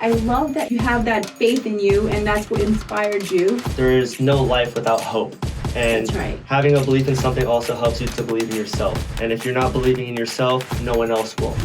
I love that you have that faith in you, and that's what inspired you. There is no life without hope. And That's right. having a belief in something also helps you to believe in yourself. And if you're not believing in yourself, no one else will.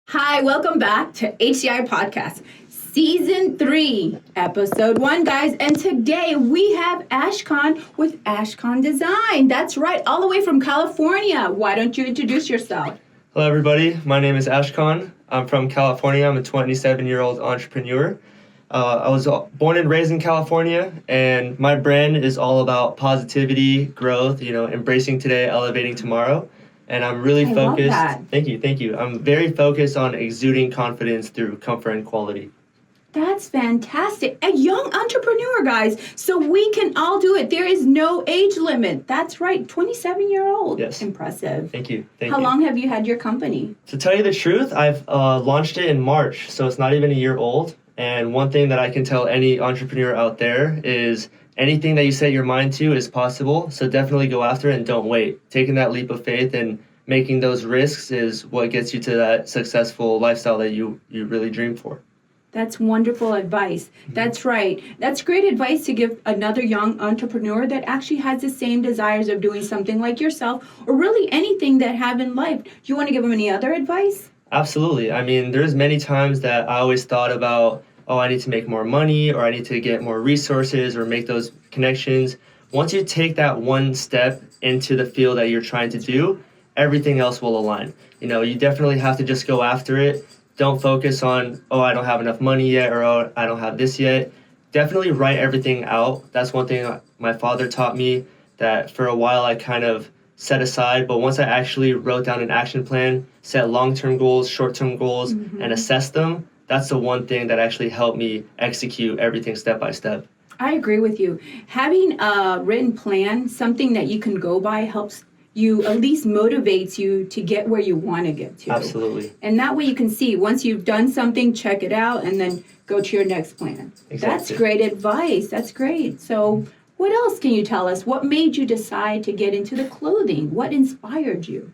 Hi, welcome back to HCI Podcast, Season 3, Episode 1, guys. And today we have Ashkon with Ashkon Design. That's right, all the way from California. Why don't you introduce yourself? Hello, everybody. My name is Ashkon. I'm from California. I'm a 27-year-old entrepreneur. I was born and raised in California, and my brand is all about positivity, growth, embracing today, elevating tomorrow. And I'm really focused. Love that. Thank you. I'm very focused on exuding confidence through comfort and quality. That's fantastic. A young entrepreneur, guys. So we can all do it. There is no age limit. That's right. 27-year-old. Yes. Impressive. Thank you. How long have you had your company? To tell you the truth, I've launched it in March, so it's not even a year old. And one thing that I can tell any entrepreneur out there is anything that you set your mind to is possible. So definitely go after it and don't wait. Taking that leap of faith and making those risks is what gets you to that successful lifestyle that you really dream for. That's wonderful advice. That's right. That's great advice to give another young entrepreneur that actually has the same desires of doing something like yourself, or really anything that have in life. Do you want to give them any other advice? Absolutely. I mean, there's many times that I always thought about, I need to make more money, or I need to get more resources or make those connections. Once you take that one step into the field that you're trying to do, everything else will align. You definitely have to just go after it. Don't focus on, I don't have enough money yet, or I don't have this yet. Definitely write everything out. That's one thing my father taught me that for a while I kind of set aside, but once I actually wrote down an action plan, set long-term goals, short-term goals, and assess them, that's the one thing that actually helped me execute everything step by step. I agree with you. Having a written plan, something that you can go by, helps you, at least motivates you to get where you want to get to. Absolutely. And that way you can see, once you've done something, check it out, and then go to your next plan. Exactly. That's great advice. That's great. So what else can you tell us? What made you decide to get into the clothing? What inspired you?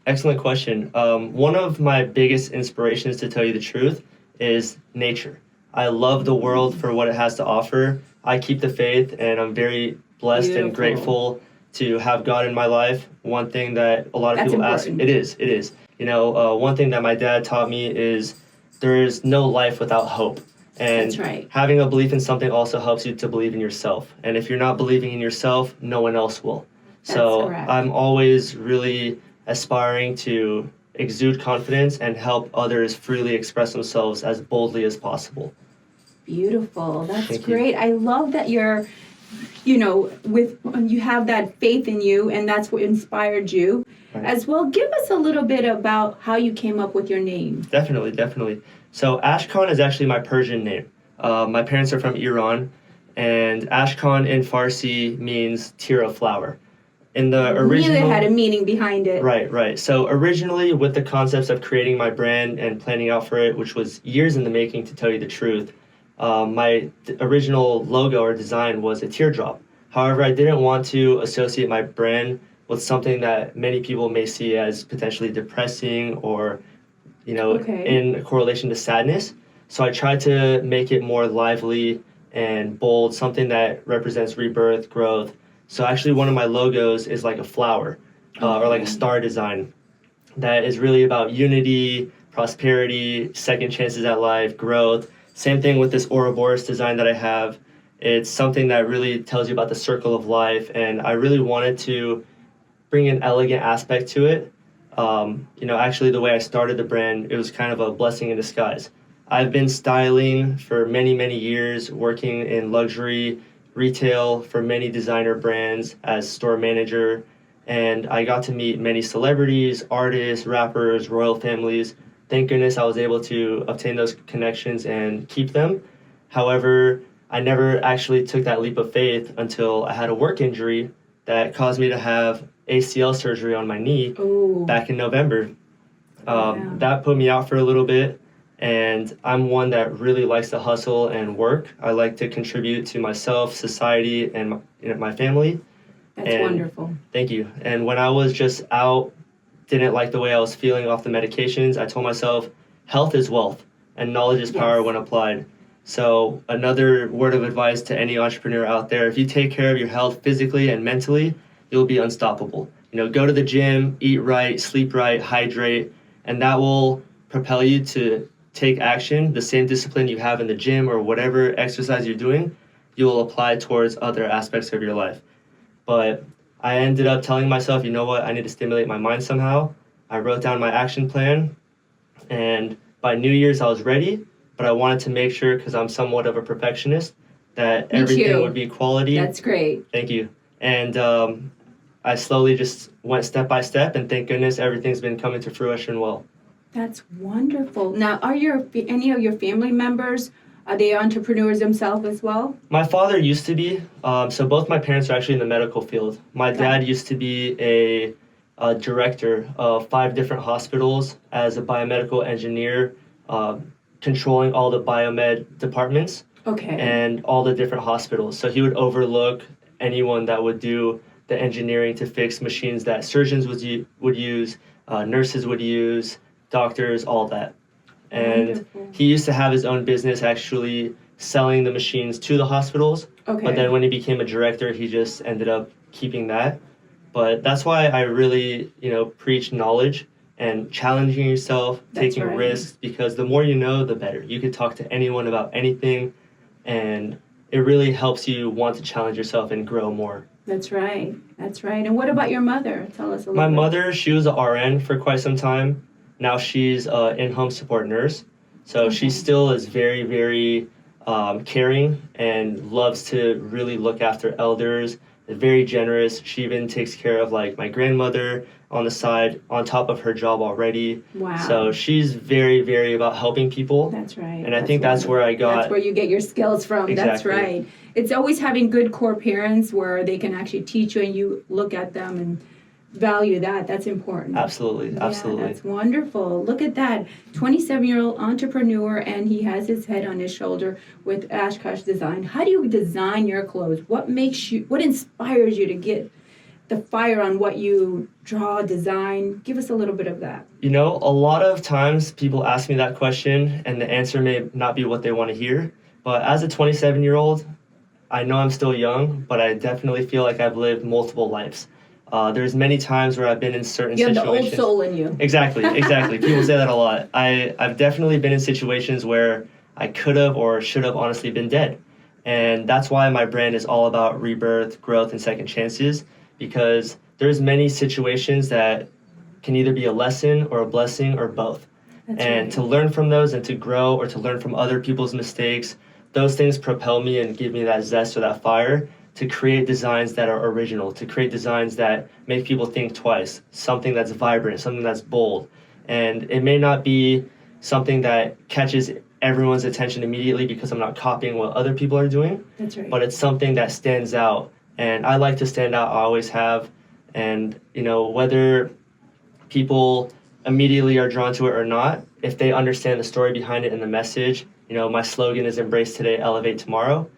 Excellent question. One of my biggest inspirations, to tell you the truth, is nature. I love the world for what it has to offer. I keep the faith, and I'm very blessed and grateful to have God in my life. One thing that a lot of people ask, it is. One thing that my dad taught me is there is no life without hope. And That's right. Having a belief in something also helps you to believe in yourself. And if you're not believing in yourself, no one else will. So I'm always really aspiring to exude confidence and help others freely express themselves as boldly as possible. Beautiful. That's Thank great. you. I love that you're, you have that faith in you, and that's what inspired you. Right. As well, give us a little bit about how you came up with your name. Definitely. So Ashkon is actually my Persian name. My parents are from Iran, and Ashkon in Farsi means tear of flower. In the original, Really had a meaning behind it. Right. So originally, with the concepts of creating my brand and planning out for it, which was years in the making, to tell you the truth, my original logo or design was a teardrop. However, I didn't want to associate my brand with something that many people may see as potentially depressing or, in correlation to sadness. So I tried to make it more lively and bold, something that represents rebirth, growth. So actually one of my logos is like a flower or like a star design that is really about unity, prosperity, second chances at life, growth. Same thing with this Ouroboros design that I have. It's something that really tells you about the circle of life, and I really wanted to bring an elegant aspect to it. Actually the way I started the brand, it was kind of a blessing in disguise. I've been styling for many, many years, working in luxury retail for many designer brands as store manager, and I got to meet many celebrities, artists, rappers, royal families. Thank goodness I was able to obtain those connections and keep them. However, I never actually took that leap of faith until I had a work injury that caused me to have ACL surgery on my knee back in November. That put me out for a little bit, and I'm one that really likes to hustle and work. I like to contribute to myself, society, and my family. That's wonderful. Thank you. And when I was just out didn't like the way I was feeling off the medications, I told myself health is wealth and knowledge is power when applied. So another word of advice to any entrepreneur out there, if you take care of your health physically and mentally, you'll be unstoppable. Go to the gym, eat right, sleep right, hydrate, and that will propel you to take action. The same discipline you have in the gym or whatever exercise you're doing, you will apply towards other aspects of your life. But I ended up telling myself, you know what, I need to stimulate my mind somehow. I wrote down my action plan, and by New Year's I was ready, but I wanted to make sure, because I'm somewhat of a perfectionist, that everything would be quality. That's great. Thank you. And I slowly just went step by step, and thank goodness everything's been coming to fruition well. That's wonderful. Now, are any of your family members, are they entrepreneurs themselves as well? My father used to be. So both my parents are actually in the medical field. My dad used to be a director of 5 different hospitals as a biomedical engineer, controlling all the biomed departments and all the different hospitals. So he would overlook anyone that would do the engineering to fix machines that surgeons would use, nurses would use, doctors, all that. And he used to have his own business actually selling the machines to the hospitals. But then when he became a director, he just ended up keeping that. But that's why I really, preach knowledge and challenging yourself, taking risks, because the more you know, the better. You could talk to anyone about anything, and it really helps you want to challenge yourself and grow more. That's right. That's right. And what about your mother? Tell us a little bit. My mother, she was an RN for quite some time. Now she's an in-home support nurse. So she still is very, very caring and loves to really look after elders. Very generous. She even takes care of my grandmother on the side, on top of her job already. Wow. So she's very, very about helping people. That's right. And I think that's where I got... That's where you get your skills from. Exactly. That's right. It's always having good core parents where they can actually teach you and you look at them and value that. That's important. Absolutely. Absolutely. Yeah, that's wonderful. Look at that. 27-year-old entrepreneur, and he has his head on his shoulder with Ashkon Design. How do you design your clothes? What inspires you to get the fire on what you draw, design? Give us a little bit of that. A lot of times people ask me that question and the answer may not be what they want to hear. But as a 27-year-old, I know I'm still young, but I definitely feel like I've lived multiple lives. There's many times where I've been in certain situations. You have the old soul in you. Exactly. People say that a lot. I've definitely been in situations where I could have or should have honestly been dead. And that's why my brand is all about rebirth, growth, and second chances, because there's many situations that can either be a lesson or a blessing or both. That's right. To learn from those and to grow or to learn from other people's mistakes, those things propel me and give me that zest or that fire to create designs that are original, to create designs that make people think twice, something that's vibrant, something that's bold. And it may not be something that catches everyone's attention immediately because I'm not copying what other people are doing. That's right. But it's something that stands out. And I like to stand out, I always have. And, whether people immediately are drawn to it or not, if they understand the story behind it and the message, my slogan is embrace today, elevate tomorrow.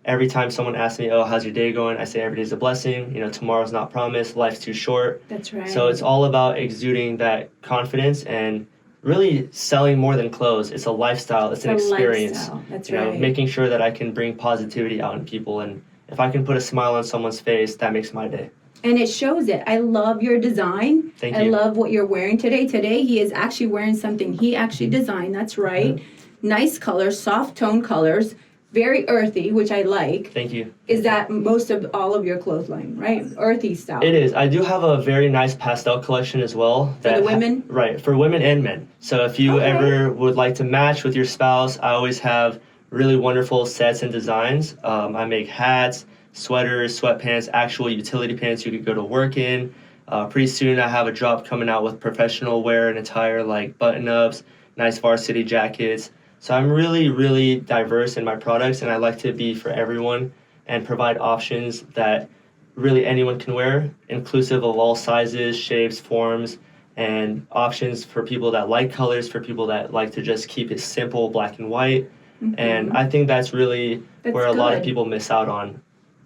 Every time someone asks me, oh, how's your day going? I say every day's a blessing. Tomorrow's not promised. Life's too short. That's right. So it's all about exuding that confidence and really selling more than clothes. It's a lifestyle. It's an experience. Lifestyle. That's right. Making sure that I can bring positivity out in people. And if I can put a smile on someone's face, that makes my day. And it shows it. I love your design. Thank you. I love what you're wearing today. Today, he is actually wearing something he actually designed. That's right. Mm-hmm. Nice colors, soft tone colors. Very earthy, which I like. Thank you. Is that most of all of your clothesline, right? Earthy style. It is. I do have a very nice pastel collection as well. For the women? Right, for women and men. So if you ever would like to match with your spouse, I always have really wonderful sets and designs. I make hats, sweaters, sweatpants, actual utility pants you could go to work in. Pretty soon I have a drop coming out with professional wear and attire like button-ups, nice varsity jackets. So I'm really, really diverse in my products, and I like to be for everyone and provide options that really anyone can wear, inclusive of all sizes, shapes, forms, and options for people that like colors, for people that like to just keep it simple, black and white. Mm-hmm. And I think that's really where a lot of people miss out on.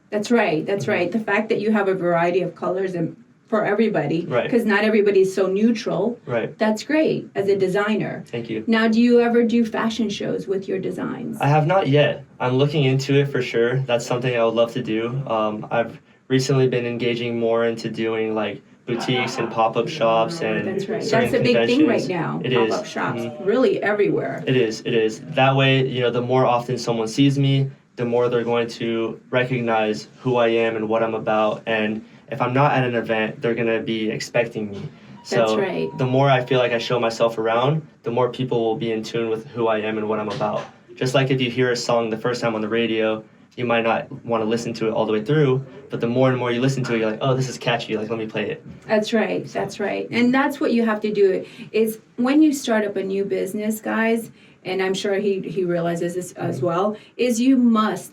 That's right. That's right. The fact that you have a variety of colors and for everybody. Right. Because not everybody's so neutral. Right. That's great as a designer. Thank you. Now, do you ever do fashion shows with your designs? I have not yet. I'm looking into it for sure. That's something I would love to do. I've recently been engaging more into doing like boutiques and pop-up shops and That's right. certain That's a big thing right conventions. now. It Pop-up is. shops, Mhm. really everywhere. It is. That way, the more often someone sees me, the more they're going to recognize who I am and what I'm about. And if I'm not at an event, they're going to be expecting me. So That's right. the more I feel like I show myself around, the more people will be in tune with who I am and what I'm about. Just like if you hear a song the first time on the radio, you might not want to listen to it all the way through, but the more and more you listen to it, you're like, oh, this is catchy, like let me play it. That's right. And that's what you have to do is when you start up a new business, guys, and I'm sure he realizes this as well, is you must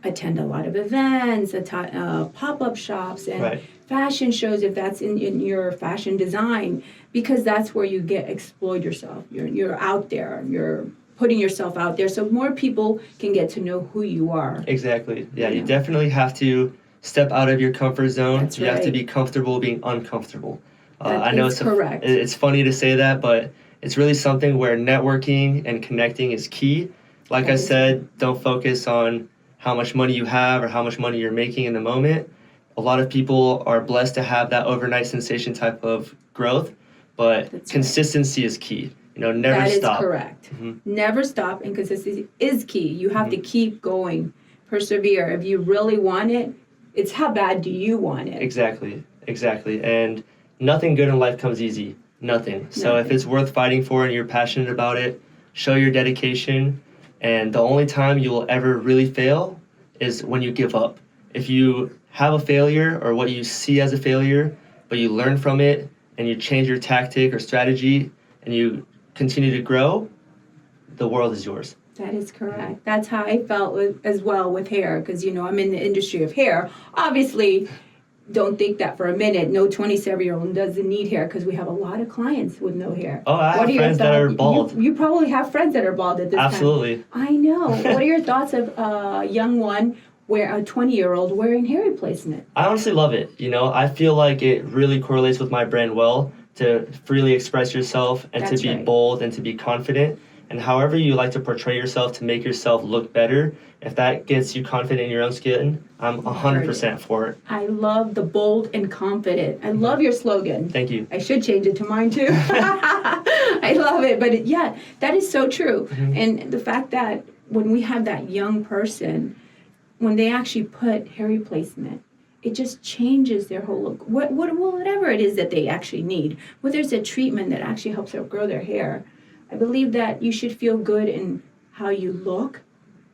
attend a lot of events, pop-up shops, and Right. fashion shows if that's in your fashion design, because that's where you exploit yourself. You're out there. You're putting yourself out there so more people can get to know who you are. Exactly. Yeah, you Yeah. definitely have to step out of your comfort zone. That's You have to right. be comfortable being uncomfortable. That I know is correct. It's funny to say that, but it's really something where networking and connecting is key. Like That I is said, don't focus on how much money you have or how much money you're making in the moment. A lot of people are blessed to have that overnight sensation type of growth, but That's right. consistency is key. Never That is stop. correct. Mhm. Never stop, and consistency is key. You have Mm-hmm. to keep going, persevere. If you really want it, it's how bad do you want it? Exactly. And nothing good in life comes easy. Nothing. So if Nothing. it's worth fighting for and you're passionate about it, show your dedication. And the only time you will ever really fail is when you give up. If you have a failure or what you see as a failure, but you learn from it and you change your tactic or strategy and you continue to grow, the world is yours. That is correct. That's how I felt as well with hair, because I'm in the industry of hair. Obviously, don't think that for a minute. No 27-year-old doesn't need hair, because we have a lot of clients with no hair. Oh, I have What are your friends that are thoughts? bald. You probably have friends that are bald at this time. Absolutely. I know. What are your thoughts of a young one, a 20-year-old wearing hair replacement? I honestly love it. I feel like it really correlates with my brand well to freely express yourself and That's to be right. bold and to be confident. And however you like to portray yourself to make yourself look better, if that gets you confident in your own skin, I'm 100% for it. I love the bold and confident. I love your slogan. Thank you. I should change it to mine too. I love it. But that is so true. Mm-hmm. And the fact that when we have that young person, when they actually put hair replacement, it just changes their whole look. Whatever it is that they actually need, whether it's a treatment that actually helps them grow their hair, I believe that you should feel good in how you look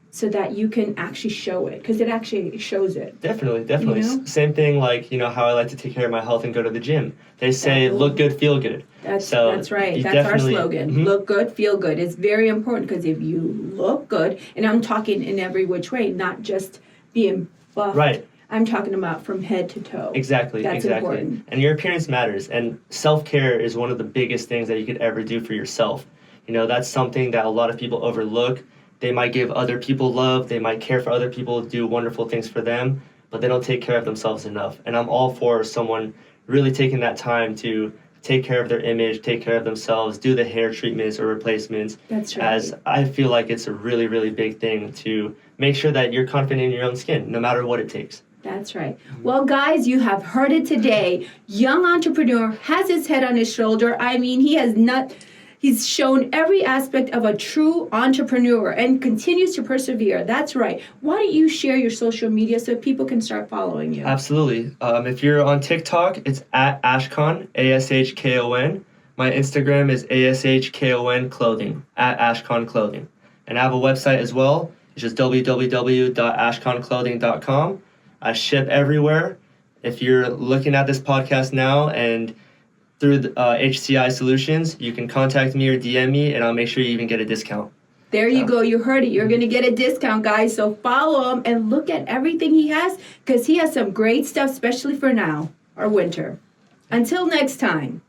so that you can actually show it, because it actually shows it. Definitely. You know? Same thing like, how I like to take care of my health and go to the gym. They say, Exactly. look good, feel good. That's right. you That's our definitely- slogan. Mhm. Look good, feel good. It's very important, because if you look good, and I'm talking in every which way, not just being buffed. Right. I'm talking about from head to toe. Exactly. That's important. And your appearance matters. And self-care is one of the biggest things that you could ever do for yourself. That's something that a lot of people overlook. They might give other people love. They might care for other people, do wonderful things for them, but they don't take care of themselves enough. And I'm all for someone really taking that time to take care of their image, take care of themselves, do the hair treatments or replacements. That's right. As I feel like it's a really, really big thing to make sure that you're confident in your own skin, no matter what it takes. That's right. Well, guys, you have heard it today. Young entrepreneur has his head on his shoulder. I mean, he's shown every aspect of a true entrepreneur and continues to persevere. That's right. Why don't you share your social media so people can start following you? Absolutely. If you're on TikTok, it's at Ashkon, ASHKON. My Instagram is ASHKON Clothing, at Ashkon Clothing. And I have a website as well. It's just www.ashkonclothing.com. I ship everywhere. If you're looking at this podcast now and through the, HCI Solutions, you can contact me or DM me, and I'll make sure you even get a discount. There you go. You heard it. You're going to get a discount, guys. So follow him and look at everything he has, because he has some great stuff, especially for now, or winter. Until next time.